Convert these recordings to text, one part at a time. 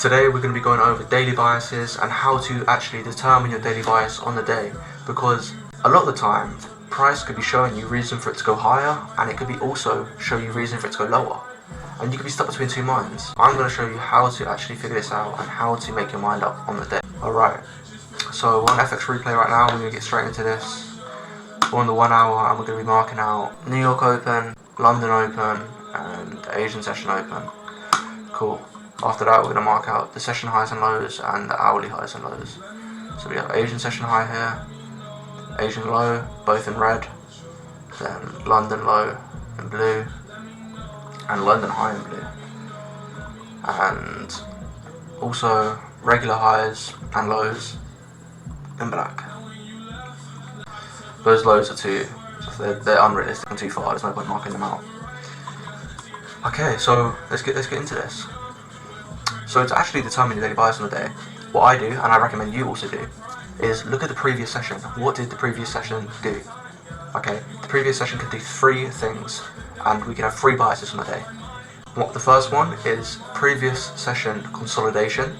Today we're going to be going over daily biases and how to actually determine your daily bias on the day, because a lot of the time price could be showing you reason for it to go higher, and it could be also show you reason for it to go lower, and you could be stuck between two minds. I'm going to show you how to actually figure this out and how to make your mind up on the day. Alright, so we're on FX replay right now. We're going to get straight into this. We're on the 1 hour and we're going to be marking out New York Open, London Open and Asian Session Open. Cool. After that we're going to mark out the session highs and lows and the hourly highs and lows. So we have Asian Session High here, Asian Low, both in red, then London Low in blue, and London High in blue. And also regular highs and lows in black. Those lows are they're unrealistic and too far. There's no point marking them out. Okay, so let's get into this. So to actually determine your daily bias on the day, what I do, and I recommend you also do, is look at the previous session. What did the previous session do? Okay, the previous session could do three things, and we can have three biases on the day. The first one is previous session consolidation,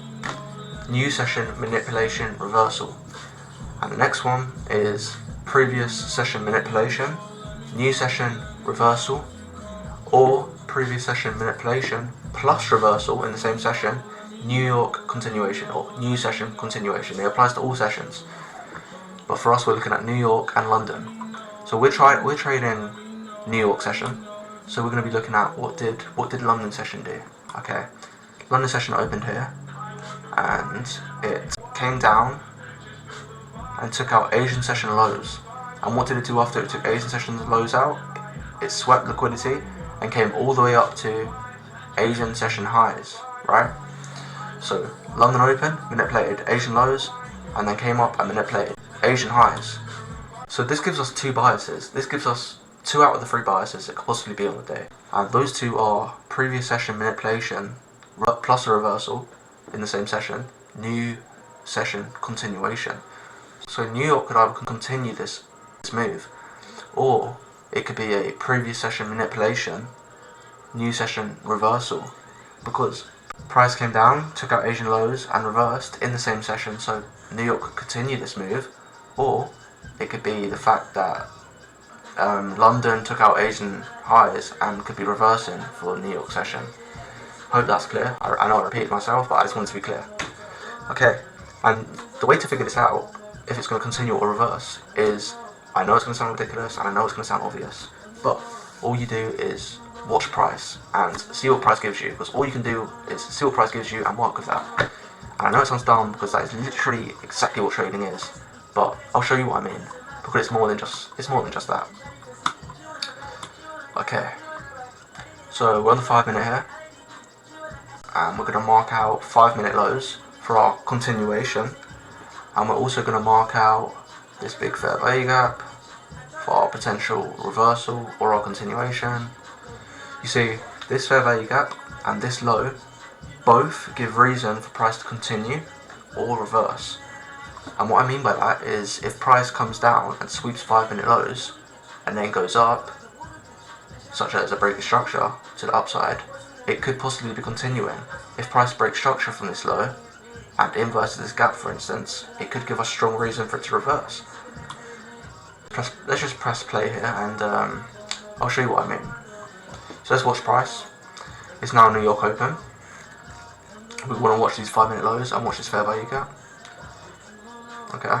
new session manipulation reversal, and the next one is previous session manipulation, new session reversal, or previous session manipulation plus reversal in the same session, New York continuation, or new session continuation. It applies to all sessions, but for us we're looking at New York and London. So we're trading New York session, so we're going to be looking at what did London session do. Okay, London session opened here and it came down and took out Asian session lows. And what did it do after it took Asian session lows out? It swept liquidity and came all the way up to Asian session highs, right? So London Open manipulated Asian lows and then came up and manipulated Asian highs. So this gives us two biases. This gives us two out of the three biases that could possibly be on the day. And those two are previous session manipulation plus a reversal in the same session, new session continuation. So New York could either continue this move, or it could be a previous session manipulation, new session reversal, because price came down, took out Asian lows and reversed in the same session, so New York could continue this move, or it could be the fact that London took out Asian highs and could be reversing for New York session. Hope that's clear. I know I repeated myself, but I just wanted to be clear. Okay, and the way to figure this out, if it's going to continue or reverse, is, I know it's going to sound ridiculous and I know it's going to sound obvious, but all you do is watch price and see what price gives you, because all you can do is see what price gives you and work with that. And I know it sounds dumb because that is literally exactly what trading is, but I'll show you what I mean, because it's more than just that. Okay, so we're on the 5 minute here, and we're going to mark out 5 minute lows for our continuation. And we're also going to mark out this big fair value gap for our potential reversal or our continuation. You see, this fair value gap and this low both give reason for price to continue or reverse. And what I mean by that is, if price comes down and sweeps 5 minute lows and then goes up, such as a break of structure to the upside, it could possibly be continuing. If price breaks structure from this low and inverses this gap, for instance, it could give us strong reason for it to reverse. Let's just press play here and I'll show you what I mean. So let's watch price. It's now New York Open. We want to watch these 5 minute lows and watch this fair value gap. Okay.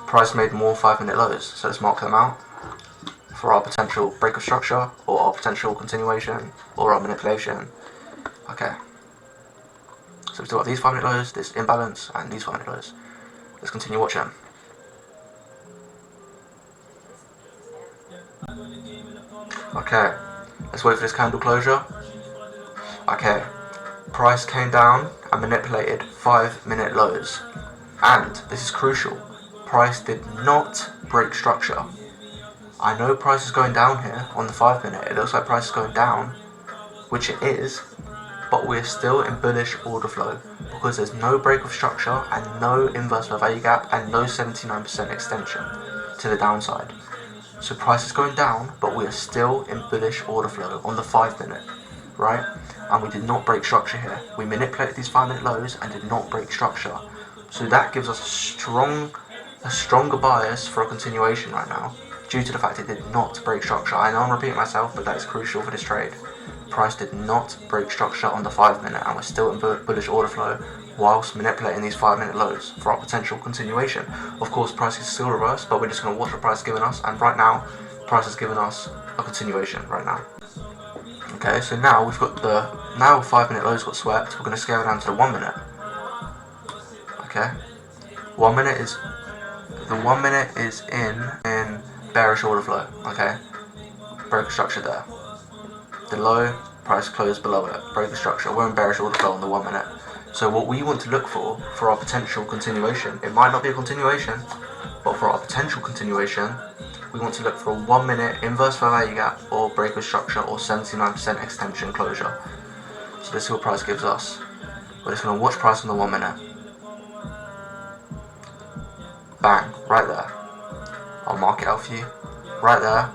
Price made more 5 minute lows, so let's mark them out for our potential break of structure, or our potential continuation, or our manipulation. Okay, so we still got these 5 minute lows, this imbalance, and these 5 minute lows. Let's continue watching. Okay, let's wait for this candle closure. Okay, price came down and manipulated 5 minute lows, and this is crucial, price did not break structure. I know price is going down here on the 5 minute, it looks like price is going down, which it is, but we're still in bullish order flow because there's no break of structure and no inverse fair value gap and no 79% extension to the downside. So price is going down, but we are still in bullish order flow on the 5 minute, right? And we did not break structure here. We manipulated these 5 minute lows and did not break structure. So that gives us a stronger bias for a continuation right now, due to the fact it did not break structure. I know I'm repeating myself, but that is crucial for this trade. Price did not break structure on the 5 minute, and we're still in bullish order flow whilst manipulating these 5 minute lows for our potential continuation. Of course, price is still reversed, but we're just going to watch what price is giving us, and right now, price is giving us a continuation right now. Okay, so now we've got now 5 minute lows got swept. We're going to scale down to the 1 minute. Okay, the 1 minute is in bearish order flow. Okay, broke a structure there. The low, price closed below it, broke the structure. We're in bearish order flow on the 1 minute. So what we want to look for our potential continuation, it might not be a continuation, but for our potential continuation, we want to look for a 1 minute inverse fair value gap or break of structure or 79% extension closure. So this is what price gives us. We're just going to watch price on the 1 minute. Bang, right there. I'll mark it out for you. Right there.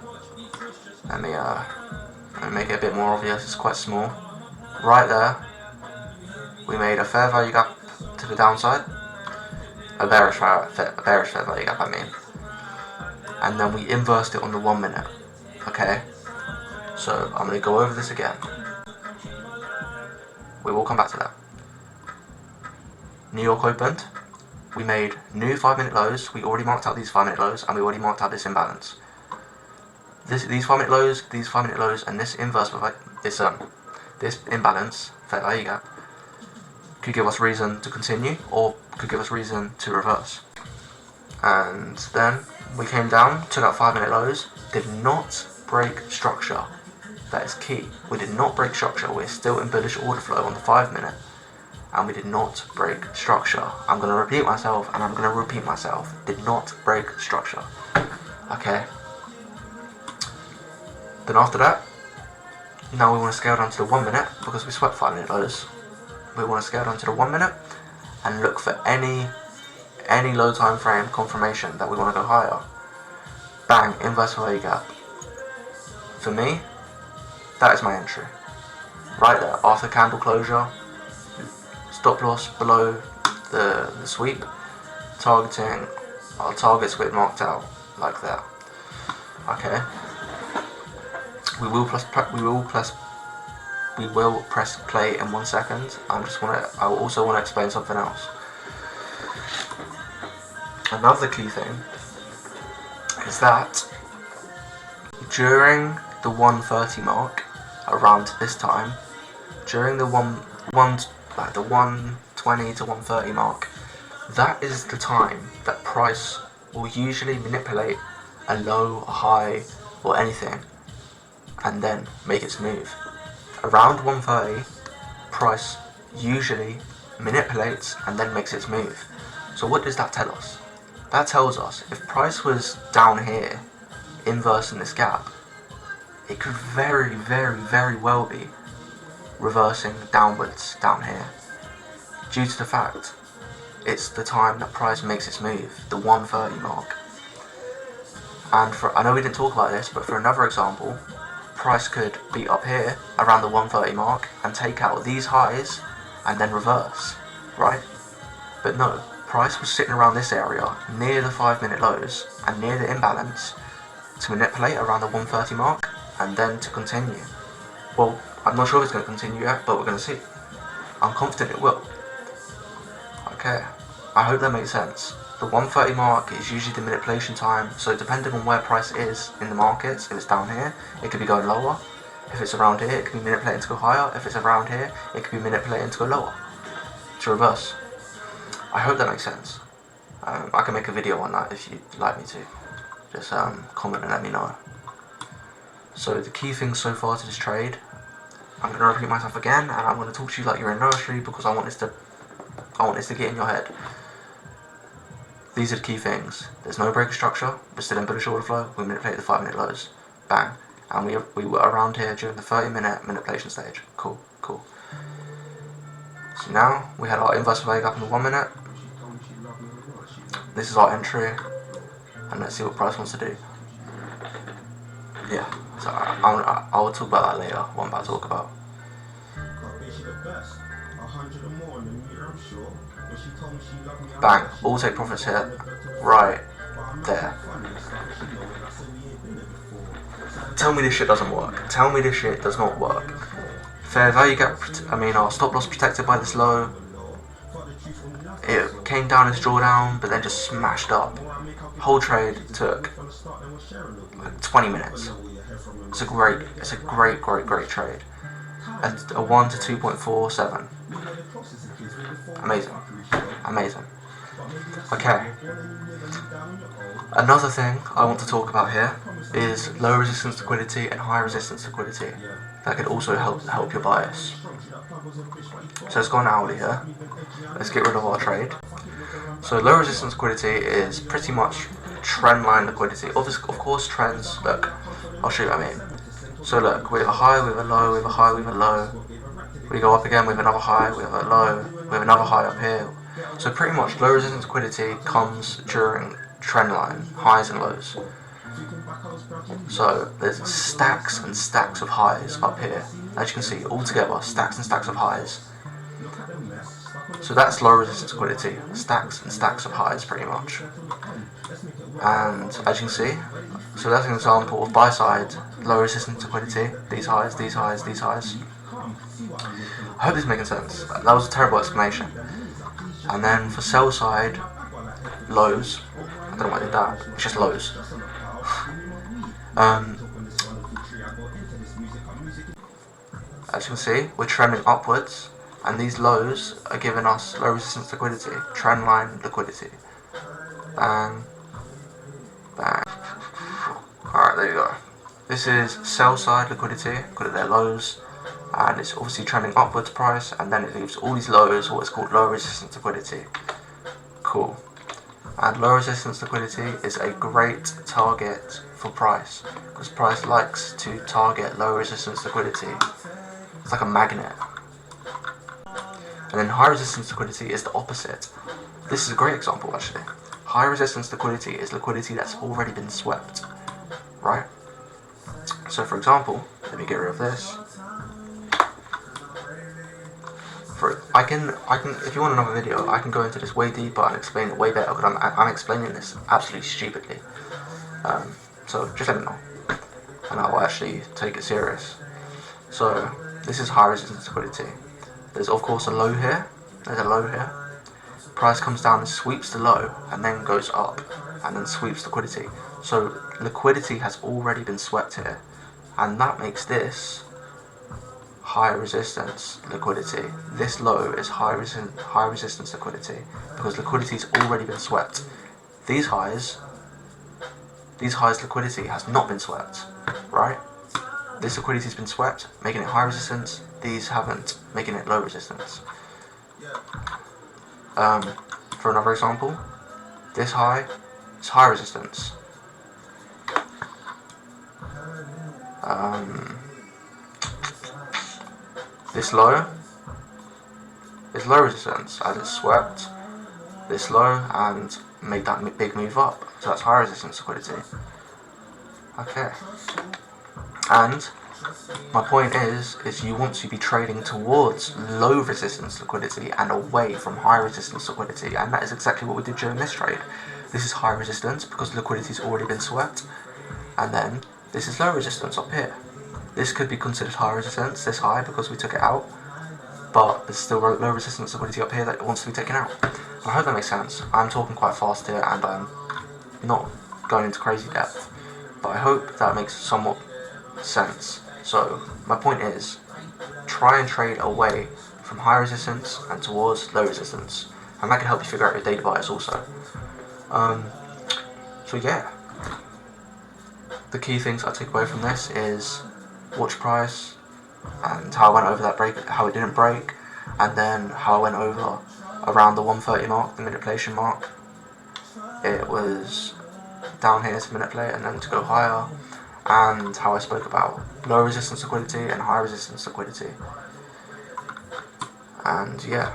Let me make it a bit more obvious, it's quite small. Right there, we made a fair value gap to the downside. A bearish fair value gap, I mean. And then we inversed it on the 1 minute. Okay? So I'm going to go over this again. We will come back to that. New York opened. We made new 5 minute lows. We already marked out these 5 minute lows, and we already marked out this imbalance. These 5 minute lows, and this inverse, this imbalance, fair value gap, could give us reason to continue, or could give us reason to reverse. And then we came down, took out 5 minute lows, did not break structure. That is key. We did not break structure. We're still in bullish order flow on the 5 minute, and we did not break structure. I'm going to repeat myself, and I'm going to repeat myself. Did not break structure. Okay. Then after that, now we want to scale down to the 1 minute because we swept 5 minute lows. We want to scale down to the 1 minute and look for any low time frame confirmation that we want to go higher. Bang, inverse value gap. For me, that is my entry. Right there, after candle closure, stop loss below the sweep, targeting our targets with marked out like that. Okay. We will press play in 1 second. I also want to explain something else. Another key thing is that during the 1:30 mark, around this time, during the 1:20 to 1:30 mark, that is the time that price will usually manipulate a low, a high, or anything, and then make its move. Around 1:30, price usually manipulates and then makes its move. So what does that tell us? That tells us if price was down here, inversing this gap, it could very, very, very well be reversing downwards down here, due to the fact it's the time that price makes its move, the 1:30 mark. And I know we didn't talk about this, but for another example, price could be up here around the 1:30 mark and take out these highs and then reverse, right? But no, price was sitting around this area near the 5 minute lows and near the imbalance to manipulate around the 1:30 mark and then to continue. Well, I'm not sure if it's going to continue yet, but we're going to see. I'm confident it will. Okay, I hope that makes sense. The 1:30 mark is usually the manipulation time, so depending on where price is in the markets, if it's down here, it could be going lower. If it's around here, it could be manipulating to go higher. If it's around here, it could be manipulating to go lower, to reverse. I hope that makes sense. I can make a video on that if you'd like me to. Just comment and let me know. So the key things so far to this trade, I'm going to repeat myself again, and I'm going to talk to you like you're in nursery because I want this to get in your head. These are the key things. There's no break of structure. We're still in bullish order flow. We manipulated the 5 minute lows. Bang. And we were around here during the 30 minute manipulation stage. Cool. So now we had our inverse value gap in the 1 minute. This is our entry. And let's see what price wants to do. yeah, so I'll talk about that later, what I'm about to talk about. Bang, all take profits here, right there. Tell me this shit doesn't work. Tell me this shit does not work. Fair value gap, our stop loss protected by this low. It came down as drawdown, but then just smashed up. Whole trade took like 20 minutes. It's a great trade. A 1 to 2.47. Amazing. Okay. Another thing I want to talk about here is low resistance liquidity and high resistance liquidity. That could also help your bias. So let's go on hourly here. Let's get rid of our trade. So low resistance liquidity is pretty much trend line liquidity. Of course trends, look, I'll show you what I mean. So look, we have a high, we have a low, we have a high, we have a low. We go up again, we have another high, we have a low, we have another high up here. So pretty much low resistance liquidity comes during trend line, highs and lows. So there's stacks and stacks of highs up here. As you can see, all together, stacks and stacks of highs. So that's low resistance liquidity, stacks and stacks of highs pretty much. And as you can see, so that's an example of buy side, low resistance liquidity, these highs, these highs, these highs. I hope this is making sense. That was a terrible explanation. And then for sell side, lows, I don't know why I did that, it's just lows. As you can see, we're trending upwards, and these lows are giving us low resistance liquidity, trend line liquidity. Bang. Alright, there you go. This is sell side liquidity, because of their lows, and it's obviously trending upwards price, and then it leaves all these lows, what is called low resistance liquidity. Cool. And low resistance liquidity is a great target for price, because price likes to target low resistance liquidity. It's like a magnet. And then high resistance liquidity is the opposite. This is a great example actually. High resistance liquidity is liquidity that's already been swept, right? So for example, let me get rid of this. I can, if you want another video, I can go into this way deeper and explain it way better, because I'm explaining this absolutely stupidly. So just let me know, and I'll actually take it serious. So this is high resistance liquidity. There's of course a low here. There's a low here. Price comes down and sweeps the low, and then goes up, and then sweeps liquidity. So liquidity has already been swept here, and that makes this high resistance liquidity. This low is high resistance liquidity, because liquidity has already been swept. These highs liquidity has not been swept, right? This liquidity has been swept, making it high resistance. These haven't, making it low resistance. For another example, this high is high resistance. This low is low resistance, as it's swept this low and made that big move up. So that's high resistance liquidity. Okay. And my point is you want to be trading towards low resistance liquidity and away from high resistance liquidity, and that is exactly what we did during this trade. This is high resistance because liquidity has already been swept, and then this is low resistance up here. This could be considered high resistance, this high, because we took it out, but there's still low resistance liquidity up here that wants to be taken out. I hope that makes sense. I'm talking quite fast here and I'm not going into crazy depth, but I hope that makes somewhat sense. So my point is, try and trade away from high resistance and towards low resistance, and that can help you figure out your daily bias also. So yeah, the key things I take away from this is watch price and how I went over that break, how it didn't break, and then how I went over around the 130 mark, the manipulation mark. It was down here to manipulate and then to go higher, and how I spoke about low resistance liquidity and high resistance liquidity. And yeah.